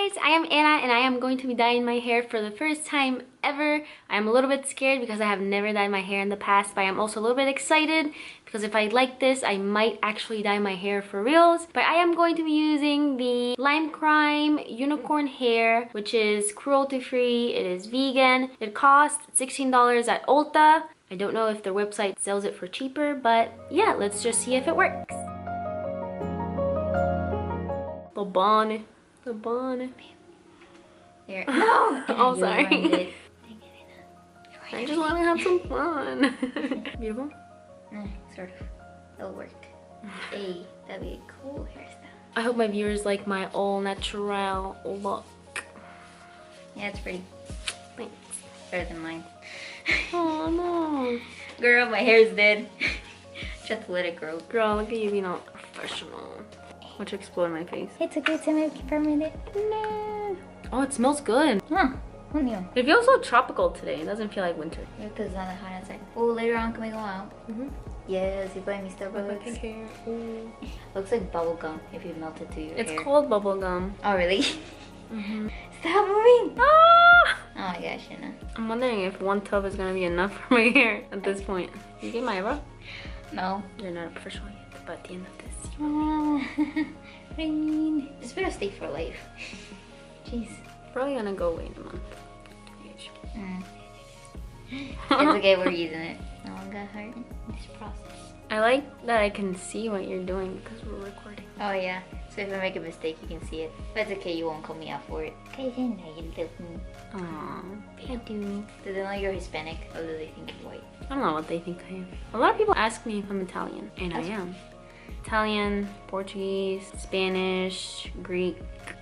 guys, I am Anna and I am going to be dyeing my hair for the first time ever. I'm a little bit scared because I have never dyed my hair in the past, but I'm also a little bit excited because if I like this, I might actually dye my hair for reals. But I am going to be using the Lime Crime Unicorn Hair, which is cruelty-free, it is vegan. It costs $16 at Ulta. I don't know if their website sells it for cheaper, but yeah, let's just see if it works. The bun. The bun. There. No! Oh, sorry. I just want to have some fun. Beautiful? Sort of. It'll work. Hey, that'd be a cool hairstyle. I hope my viewers like my all natural look. Yeah, it's pretty. Thanks. Better than mine. Oh no. Girl, my hair's dead. Just let it grow. Girl, look at you being all professional. Watch it explode my face. It's okay to make it permanent. No. Oh, it smells good. Huh. Who knew? It feels so tropical today. It doesn't feel like winter. Because it's not that hot outside. Oh, later on, can we go out? Yes, you buy me Starbucks. Hair. Looks like bubble gum if you melt it to your hair. It's called bubble gum. Oh, really? Stop moving! Ah! Oh my gosh, Anna. I'm wondering if one tub is gonna be enough for my hair at this point. You get my eyebrow? No. You're not a professional yet, but at the end of this, Rain. This better stay for life. Jeez. probably gonna go away in a month. It's okay, we're using it. No one got hurt in this process. I like that I can see what you're doing because we're recording. Oh yeah, so if I make a mistake, you can see it. But it's okay, you won't call me out for it. Okay, then I love me. Aww, I do. Do they know you're Hispanic or do they think you're white? I don't know what they think I am. A lot of people ask me if I'm Italian, and I am. Italian, Portuguese, Spanish, Greek,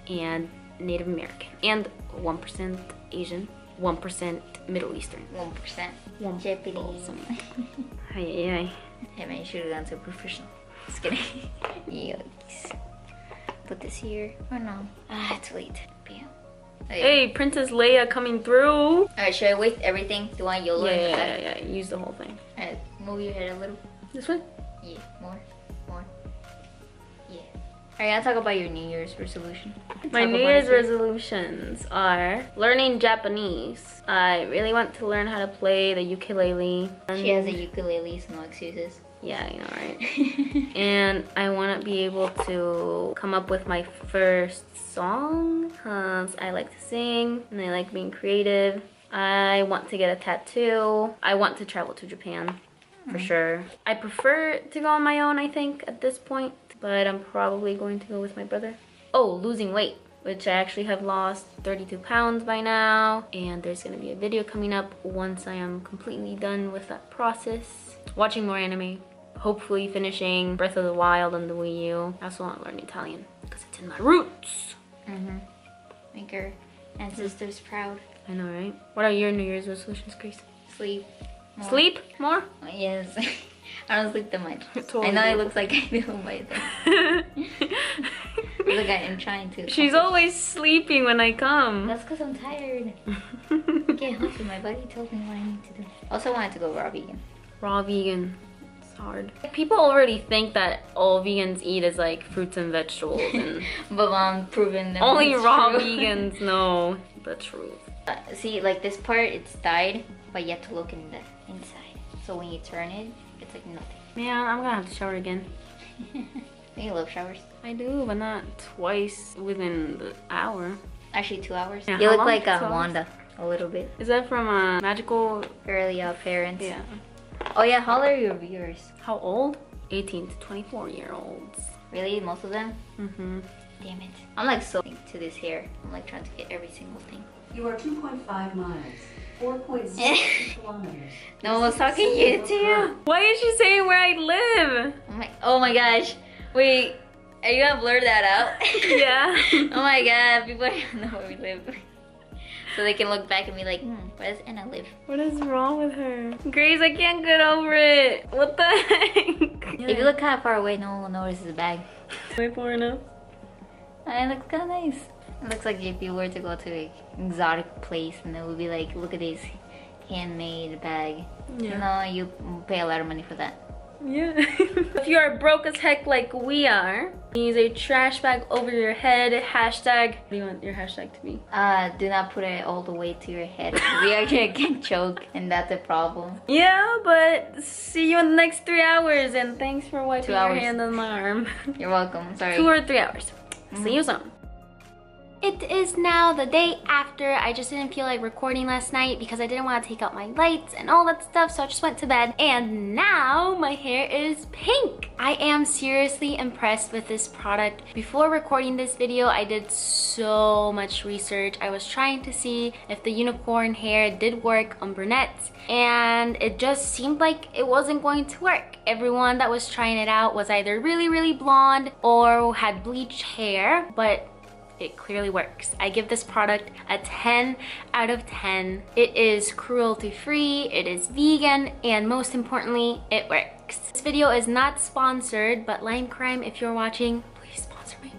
and Native American. And 1% Asian, 1% Middle Eastern. 1%. 1 Japanese. Ay. Hey man, you should have gone so professional. Just kidding. Yikes. Put this here. Or no? Ah, it's late. Bam. Oh, yeah. Hey, Princess Leia coming through. Alright, should I waste everything? Do you want YOLO? Yeah. Use the whole thing. Alright, move your head a little. This way? Yeah, more. Yeah. Alright, I'll talk about your New Year's resolution. My New Year's resolutions are learning Japanese. I really want to learn how to play the ukulele. She has a ukulele, so no excuses. Yeah, I know, right? And I want to be able to come up with my first song because I like to sing and I like being creative. I want to get a tattoo. I want to travel to Japan for sure. I prefer to go on my own, I think, at this point, but I'm probably going to go with my brother. Oh, losing weight, which I actually have lost 32 pounds by now. And there's gonna be a video coming up once I am completely done with that process. Watching more anime. Hopefully finishing Breath of the Wild on the Wii U. I also want to learn Italian because it's in my roots. Make her ancestors proud. I know, right? What are your New Year's resolutions, Grace? Sleep. More. Sleep more? Oh, yes. I don't sleep that much. Totally. I know it looks like I do, but look, I am trying to. She's always sleeping when I come. That's because I'm tired. I can't help it. My body tells me what I need to do. Also wanted to go raw vegan. Raw vegan. It's hard. People already think that all vegans eat is like fruits and vegetables. And But Mom proven that only it's raw true. vegans know the truth. See, like this part, it's dyed, but you have to look in the inside. So when you turn it, it's like nothing. Man, I'm gonna have to shower again. You love showers. I do, but not twice within the hour. Actually, 2 hours. Yeah, You how look long? like 2 hours? Wanda a little bit. Is that from a magical? Fairly Parents. Yeah. Oh yeah, how old are your viewers? How old? 18 to 24-year-olds. Really, most of them? Mm-hmm. Damn it. I'm like so into this hair. I'm like trying to get every single thing. You are 2.5 miles, 4.6 kilometers. No one was talking to you. Why is she saying where I live? Oh my gosh. Wait, are you gonna blur that out? Yeah. Oh my god, people don't know where we live. So they can look back and be like, where does Anna live? What is wrong with her? Grace, I can't get over it. What the heck? If you look kind of far away, no one will notice the bag. Way far enough. It looks kind of nice. It looks like if you were to go to an exotic place and it would be like, look at this handmade bag. Yeah. No, you pay a lot of money for that. Yeah. If you are broke as heck like we are, use a trash bag over your head. Hashtag. What do you want your hashtag to be? Do not put it all the way to your head. We are gonna get choked, and that's a problem. Yeah, but see you in the next 3 hours, and thanks for wiping 2 your hours. hand on my arm. You're welcome. Sorry. 2 or 3 hours. See you soon. It is now the day after. I just didn't feel like recording last night because I didn't want to take out my lights and all that stuff, so I just went to bed. And now my hair is pink. I am seriously impressed with this product. Before recording this video, I did so much research. I was trying to see if the unicorn hair did work on brunettes, and it just seemed like it wasn't going to work. Everyone that was trying it out was either really, really blonde or had bleached hair, but it clearly works. I give this product a 10 out of 10. It is cruelty free, it is vegan, and most importantly, it works. This video is not sponsored, but Lime Crime, if you're watching, please sponsor me.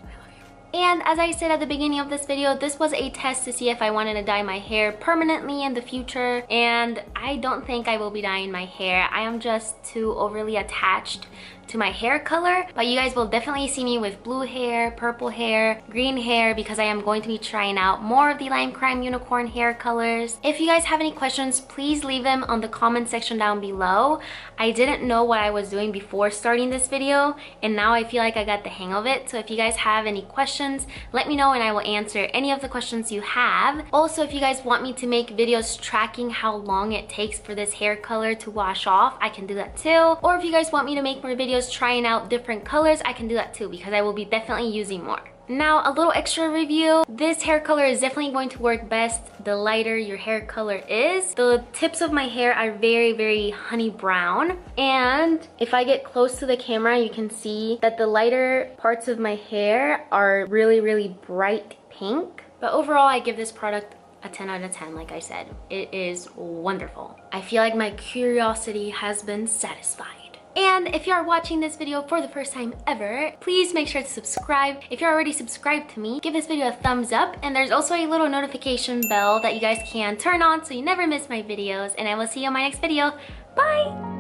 I love you. And as I said at the beginning of this video, this was a test to see if I wanted to dye my hair permanently in the future, and I don't think I will be dyeing my hair. I am just too overly attached to my hair color, but you guys will definitely see me with blue hair, purple hair, green hair, because I am going to be trying out more of the Lime Crime unicorn hair colors. If you guys have any questions, please leave them on the comment section down below. I didn't know what I was doing before starting this video, and now I feel like I got the hang of it. So if you guys have any questions, let me know and I will answer any of the questions you have. Also, if you guys want me to make videos tracking how long it takes for this hair color to wash off, I can do that too. Or if you guys want me to make more videos trying out different colors, I can do that too, because I will be definitely using more. Now, a little extra review. This hair color is definitely going to work best the lighter your hair color is. The tips of my hair are very, very honey brown. And if I get close to the camera, you can see that the lighter parts of my hair are really, really bright pink. But overall, I give this product a 10 out of 10, like I said. It is wonderful. I feel like my curiosity has been satisfied. And if you are watching this video for the first time ever, please make sure to subscribe. If you're already subscribed to me, give this video a thumbs up. And there's also a little notification bell that you guys can turn on so you never miss my videos. And I will see you in my next video. Bye!